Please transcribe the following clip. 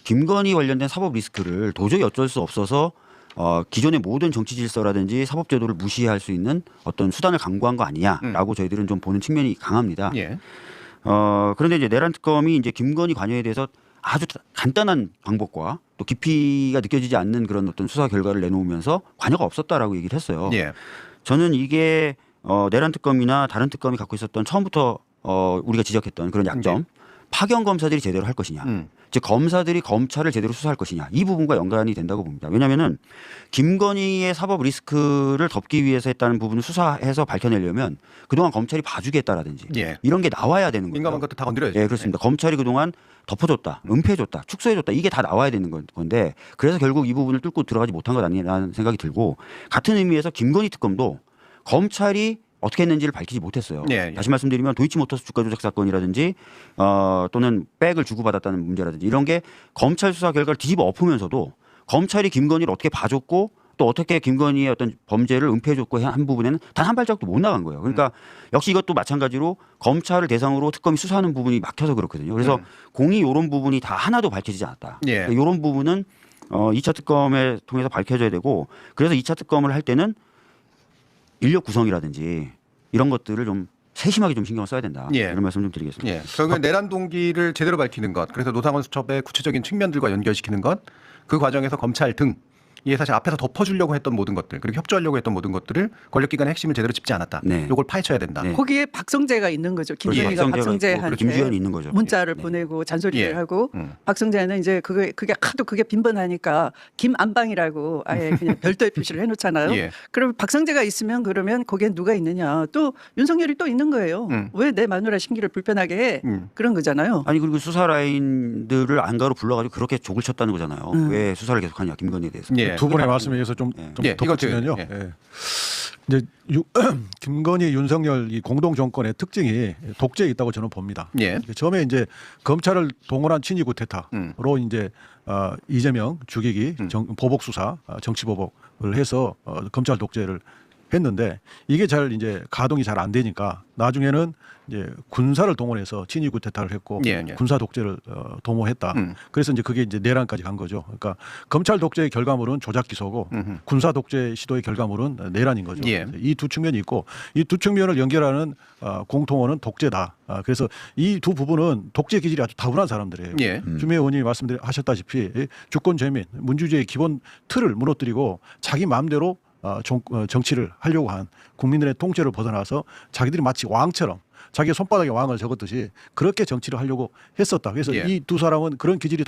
김건희 관련된 사법 리스크를 도저히 어쩔 수 없어서 기존의 모든 정치 질서라든지 사법 제도를 무시할 수 있는 어떤 수단을 강구한 거 아니냐라고 저희들은 좀 보는 측면이 강합니다. 예. 그런데 이제 내란 특검이 이제 김건희 관여에 대해서 아주 간단한 방법과 또 깊이가 느껴지지 않는 그런 어떤 수사 결과를 내놓으면서 관여가 없었다라고 얘기를 했어요. 예. 저는 이게 내란 특검이나 다른 특검이 갖고 있었던 처음부터 우리가 지적했던 그런 약점, 파견 검사들이 제대로 할 것이냐, 즉 검사들이 검찰을 제대로 수사할 것이냐, 이 부분과 연관이 된다고 봅니다. 왜냐하면은 김건희의 사법 리스크를 덮기 위해서 했다는 부분을 수사해서 밝혀내려면 그동안 검찰이 봐주겠다라든지 예. 이런 게 나와야 되는 거예요. 민감한 것도 다 건드려야죠. 예, 그렇습니다. 검찰이 그동안 덮어줬다, 은폐해줬다, 축소해줬다, 이게 다 나와야 되는 건데 그래서 결국 이 부분을 뚫고 들어가지 못한 것 아니냐는 생각이 들고, 같은 의미에서 김건희 특검도 검찰이 어떻게 했는지를 밝히지 못했어요. 예. 다시 말씀드리면 도이치모터스 주가 조작 사건이라든지 또는 백을 주고받았다는 문제라든지 이런 게 검찰 수사 결과를 뒤집어 엎으면서도 검찰이 김건희를 어떻게 봐줬고 또 어떻게 김건희의 어떤 범죄를 은폐해줬고 한 부분에는 단 한 발짝도 못 나간 거예요. 그러니까 역시 이것도 마찬가지로 검찰을 대상으로 특검이 수사하는 부분이 막혀서 그렇거든요. 그래서 공이 이런 부분이 다 하나도 밝혀지지 않았다. 예. 이런 부분은 2차 특검을 통해서 밝혀져야 되고, 그래서 2차 특검을 할 때는 인력 구성이라든지 이런 것들을 좀 세심하게 좀 신경을 써야 된다. 예. 이런 말씀 좀 드리겠습니다. 예. 결국엔 내란 동기를 제대로 밝히는 것, 그래서 노상원 수첩의 구체적인 측면들과 연결시키는 것, 그 과정에서 검찰 등 이게 사실 앞에서 덮어주려고 했던 모든 것들, 그리고 협조하려고 했던 모든 것들을 권력기관의 핵심을 제대로 짚지 않았다. 네. 이걸 파헤쳐야 된다. 네. 거기에 박성재가 있는 거죠. 김건희가 박성재한테 김주현이 있는 거죠. 문자를 네. 보내고 잔소리를 예. 하고 박성재는 이제 그게 하도 그게 빈번하니까 김안방이라고 아예 그냥 별도의 표시를 해놓잖아요. 예. 그럼 박성재가 있으면 그러면 거기에 누가 있느냐? 또 윤석열이 또 있는 거예요. 왜 내 마누라 심기를 불편하게 해? 그런 거잖아요. 아니 그리고 수사 라인들을 안가로 불러가지고 그렇게 족을 쳤다는 거잖아요. 왜 수사를 계속하냐 김건희에 대해서. 예. 두 분의 말씀에 의해서 좀 예, 덧붙이면요. 이거 예. 이제 김건희, 윤석열 이 공동 정권의 특징이 독재에 있다고 저는 봅니다. 예. 처음에 이제 검찰을 동원한 친위 구테타로 이제 이재명 죽이기, 보복 수사, 정치 보복을 해서 검찰 독재를 했는데 이게 잘 이제 가동이 잘 안 되니까 나중에는 이제 군사를 동원해서 친위 구테타를 했고 예, 예. 군사 독재를 도모했다. 그래서 이제 그게 이제 내란까지 간 거죠. 그러니까 검찰 독재의 결과물은 조작 기소고 군사 독재 시도의 결과물은 내란인 거죠. 예. 이 두 측면이 있고 이 두 측면을 연결하는 공통어는 독재다. 그래서 이 두 부분은 독재 기질이 아주 다분한 사람들이에요. 예. 주미애 의원님이 말씀하셨다시피 주권 재민, 민주주의의 기본 틀을 무너뜨리고 자기 마음대로 정치를 하려고 한 국민들의 통제를 벗어나서 자기들이 마치 왕처럼 자기 손바닥에 왕을 적었듯이 그렇게 정치를 하려고 했었다. 그래서 예. 이 두 사람은 그런 기질이